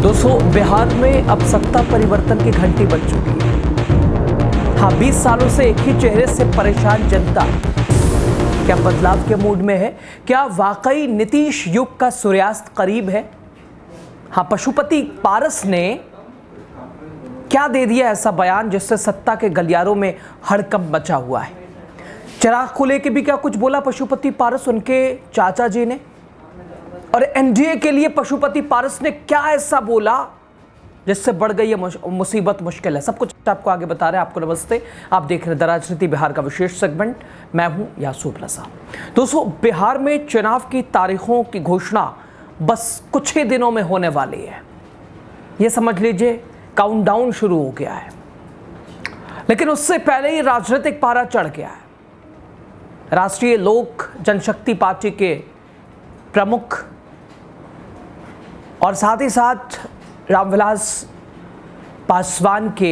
दोस्तों, बिहार में अब सत्ता परिवर्तन की घंटी बज चुकी है। हाँ, 20 सालों से एक ही चेहरे से परेशान जनता क्या बदलाव के मूड में है? क्या वाकई नीतीश युग का सूर्यास्त करीब है? हाँ, पशुपति पारस ने क्या दे दिया ऐसा बयान जिससे सत्ता के गलियारों में हड़कंप मचा हुआ है? चिराग को लेके भी क्या कुछ बोला पशुपति पारस, उनके चाचा जी ने? और एनडीए के लिए पशुपति पारस ने क्या ऐसा बोला जिससे बढ़ गई है मुसीबत, मुश्किल है? सब कुछ आपको आगे बता रहे हैं। आपको नमस्ते, आप देख रहे हैं द राजनीति बिहार का विशेष सेगमेंट। मैं हूं यासूर प्रसाद। दोस्तों, बिहार में चुनाव की तारीखों की घोषणा बस कुछ ही दिनों में होने वाली है। ये समझ लीजिए काउंटडाउन शुरू हो गया है, लेकिन उससे पहले ही राजनीतिक पारा चढ़ गया है। राष्ट्रीय लोक जनशक्ति पार्टी के प्रमुख और साथ ही साथ रामविलास पासवान के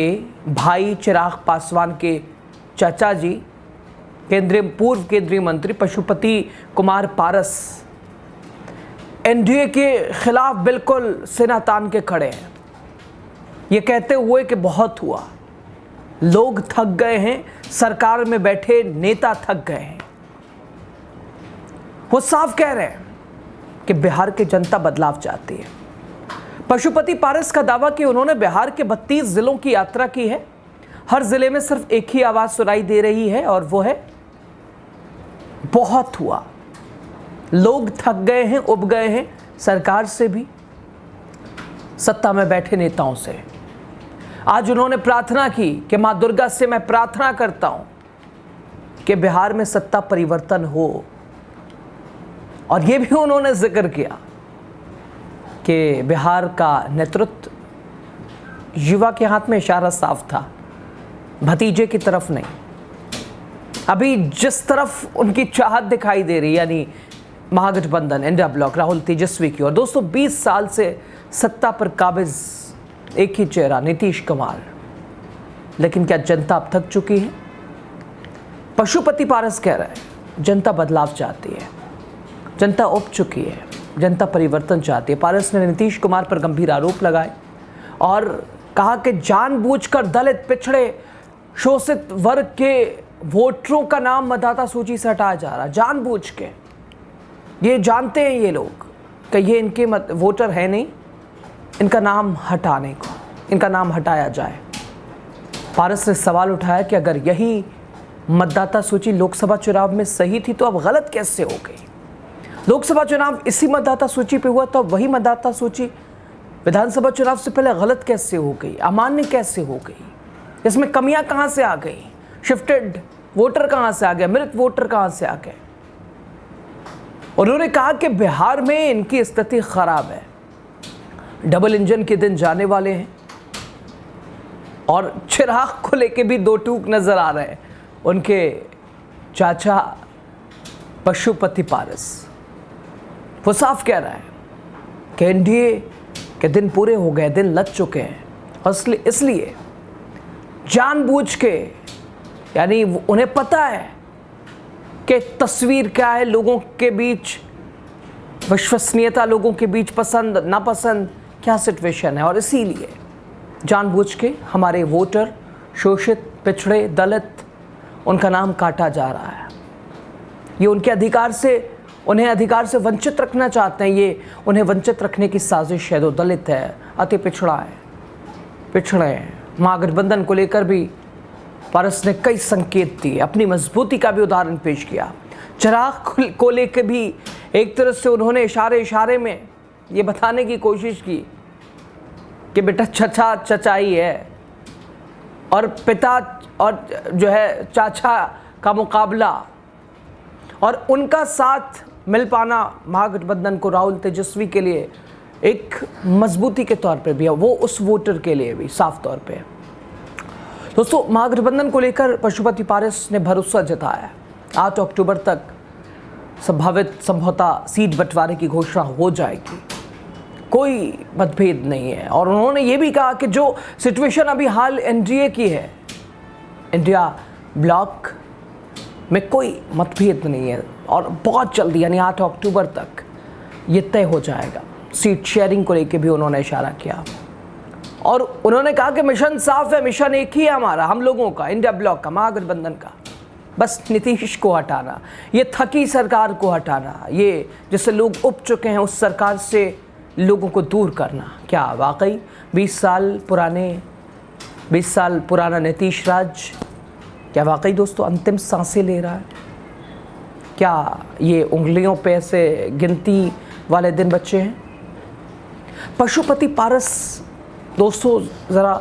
भाई चिराग पासवान के चाचा जी, पूर्व केंद्रीय मंत्री पशुपति कुमार पारस एनडीए के खिलाफ बिल्कुल सिना तान के खड़े हैं, ये कहते हुए कि बहुत हुआ, लोग थक गए हैं, सरकार में बैठे नेता थक गए हैं। वो साफ कह रहे हैं कि बिहार की जनता बदलाव चाहती है। पशुपति पारस का दावा कि उन्होंने बिहार के 32 जिलों की यात्रा की है। हर जिले में सिर्फ एक ही आवाज सुनाई दे रही है और वो है बहुत हुआ, लोग थक गए हैं, उब गए हैं, सरकार से भी, सत्ता में बैठे नेताओं से। आज उन्होंने प्रार्थना की कि मां दुर्गा से मैं प्रार्थना करता हूं कि बिहार में सत्ता परिवर्तन हो। और यह भी उन्होंने जिक्र किया कि बिहार का नेतृत्व, युवा के हाथ में इशारा साफ था, भतीजे की तरफ नहीं। अभी जिस तरफ उनकी चाहत दिखाई दे रही, यानी महागठबंधन, इंडिया ब्लॉक, राहुल तेजस्वी की। और दोस्तों, 20 साल से सत्ता पर काबिज एक ही चेहरा, नीतीश कुमार। लेकिन क्या जनता अब थक चुकी है? पशुपति पारस कह रहे हैं जनता बदलाव चाहती है, जनता उब चुकी है, जनता परिवर्तन चाहती है। पारस ने नीतीश कुमार पर गंभीर आरोप लगाए और कहा कि जानबूझकर दलित, पिछड़े, शोषित वर्ग के वोटरों का नाम मतदाता सूची से हटाया जा रहा है, जानबूझ के। ये जानते हैं ये लोग कि ये इनके वोटर है नहीं, इनका नाम हटाने को, इनका नाम हटाया जाए। पारस ने सवाल उठाया कि अगर यही मतदाता सूची लोकसभा चुनाव में सही थी तो अब गलत कैसे हो गई? लोकसभा चुनाव इसी मतदाता सूची पे हुआ, तो वही मतदाता सूची विधानसभा चुनाव से पहले गलत कैसे हो गई, अमान्य कैसे हो गई? इसमें कमियां कहां से आ गई? शिफ्टेड वोटर कहां से आ गए? मृत वोटर कहां से आ गए? उन्होंने कहा कि बिहार में इनकी स्थिति खराब है, डबल इंजन के दिन जाने वाले हैं। और चिराग को लेके भी दो टूक नजर आ रहे हैं उनके चाचा पशुपति पारस। वो साफ कह रहा है कि एनडीए के दिन पूरे हो गए, दिन लग चुके हैं, और इसलिए जानबूझ के, यानी उन्हें पता है कि तस्वीर क्या है लोगों के बीच, विश्वसनीयता लोगों के बीच, पसंद नापसंद क्या सिचुएशन है, और इसीलिए जानबूझ के हमारे वोटर, शोषित, पिछड़े, दलित, उनका नाम काटा जा रहा है। ये उनके अधिकार से, उन्हें अधिकार से वंचित रखना चाहते हैं। ये उन्हें वंचित रखने की साजिश है। दो दलित है, अति पिछड़ा है, पिछड़े हैं। महागठबंधन को लेकर भी पारस ने कई संकेत दिए, अपनी मजबूती का भी उदाहरण पेश किया। चिराग को लेकर भी एक तरह से उन्होंने इशारे में ये बताने की कोशिश की कि बेटा चचा चचाई है, और पिता और जो है चाचा का मुकाबला, और उनका साथ मिल पाना महागठबंधन को, राहुल तेजस्वी के लिए एक मजबूती के तौर पे भी है, वो उस वोटर के लिए भी साफ तौर पे। दोस्तों, महागठबंधन को लेकर पशुपति पारस ने भरोसा जताया 8 अक्टूबर तक संभवतः सीट बंटवारे की घोषणा हो जाएगी, कोई मतभेद नहीं है। और उन्होंने ये भी कहा कि जो सिचुएशन अभी हाल एनडीए की है, इंडिया ब्लॉक में कोई मतभेद नहीं है, और बहुत जल्दी यानी 8 अक्टूबर तक ये तय हो जाएगा। सीट शेयरिंग को लेकर भी उन्होंने इशारा किया और उन्होंने कहा कि मिशन साफ है, मिशन एक ही है हमारा, हम लोगों का, इंडिया ब्लॉक का, महागठबंधन का, बस नीतीश को हटाना, ये थकी सरकार को हटाना, ये जिससे लोग उब चुके हैं उस सरकार से लोगों को दूर करना। क्या वाकई 20 साल पुराना नीतीश राज क्या वाकई दोस्तों अंतिम सांसें ले रहा है? क्या ये उंगलियों पे ऐसे गिनती वाले दिन बचे हैं? पशुपति पारस दोस्तों, ज़रा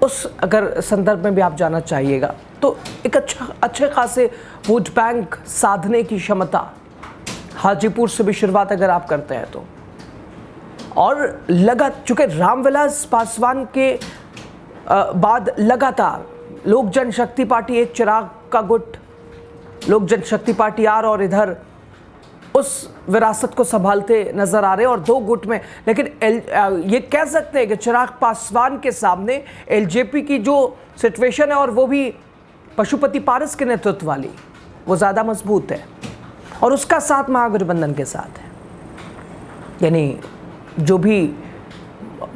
उस अगर संदर्भ में भी आप जानना चाहिएगा तो एक अच्छे खासे वोट बैंक साधने की क्षमता हाजीपुर से भी शुरुआत अगर आप करते हैं तो, और चूँकि रामविलास पासवान के बाद लगातार लोक जनशक्ति पार्टी, एक चिराग का गुट, लोक जनशक्ति पार्टी आर और इधर उस विरासत को संभालते नजर आ रहे हैं और 2 गुट में, लेकिन ये कह सकते हैं कि चिराग पासवान के सामने एलजेपी की जो सिचुएशन है और वो भी पशुपति पारस के नेतृत्व वाली, वो ज़्यादा मजबूत है और उसका साथ महागठबंधन के साथ है। यानी जो भी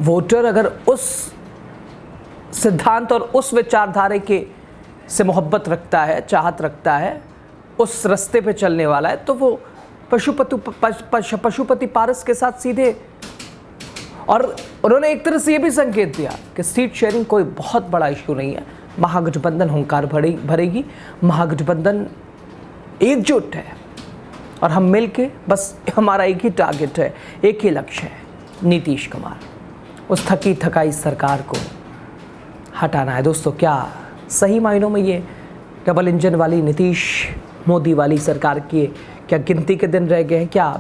वोटर अगर उस सिद्धांत और उस विचारधारा के से मोहब्बत रखता है, चाहत रखता है, उस रास्ते पे चलने वाला है, तो वो पशुपति पारस के साथ सीधे, और उन्होंने एक तरह से ये भी संकेत दिया कि सीट शेयरिंग कोई बहुत बड़ा इशू नहीं है, महागठबंधन हुंकार भरेगी, महागठबंधन एकजुट है और हम मिलके, बस हमारा एक ही टारगेट है, एक ही लक्ष्य है, नीतीश कुमार, उस थकी थकाई सरकार को हटाना है। दोस्तों, क्या सही मायनों में ये डबल इंजन वाली नीतीश मोदी वाली सरकार की क्या गिनती के दिन रह गए हैं? क्या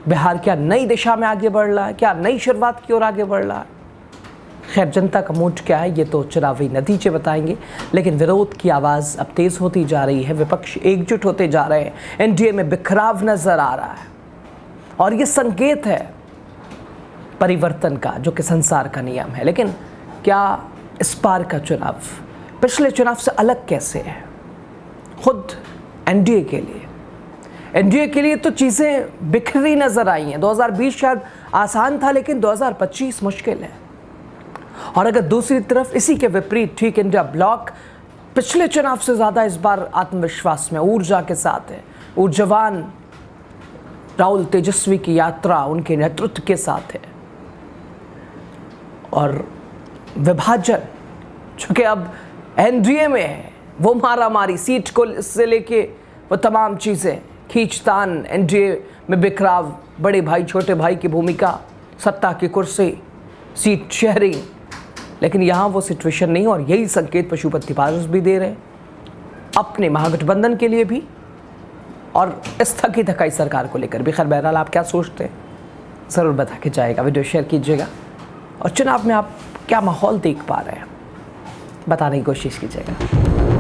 बिहार क्या नई दिशा में आगे बढ़ रहा है? क्या नई शुरुआत की ओर आगे बढ़ रहा है? खैर, जनता का मूड क्या है ये तो चुनावी नतीजे बताएंगे, लेकिन विरोध की आवाज़ अब तेज़ होती जा रही है, विपक्ष एकजुट होते जा रहे हैं, एनडीए में बिखराव नजर आ रहा है और ये संकेत है परिवर्तन का, जो कि संसार का नियम है। लेकिन क्या इस बार का चुनाव पिछले चुनाव से अलग कैसे है? खुद एनडीए के लिए तो चीज़ें बिखरी नजर आई हैं। 2020 शायद आसान था, लेकिन 2025 मुश्किल है। और अगर दूसरी तरफ इसी के विपरीत ठीक इंडिया ब्लॉक पिछले चुनाव से ज़्यादा इस बार आत्मविश्वास में, ऊर्जा के साथ है, ऊर्जावान राहुल तेजस्वी की यात्रा उनके नेतृत्व के साथ है, और विभाजन चूँकि अब एनडीए में है, वो मारामारी सीट को से लेके वो तमाम चीज़ें, खींचतान, एनडीए में बिखराव, बड़े भाई छोटे भाई की भूमिका, सत्ता की कुर्सी, सीट शेयरिंग, लेकिन यहाँ वो सिचुएशन नहीं, और यही संकेत पशुपति पारस भी दे रहे हैं अपने महागठबंधन के लिए भी और इस थकी थकाई सरकार को लेकर भी। खैर, बहरहाल आप क्या सोचते हैं ज़रूर बता के जाएगा, वीडियो शेयर कीजिएगा और चुनाव में आप क्या माहौल देख पा रहे हैं बताने की कोशिश कीजिएगा।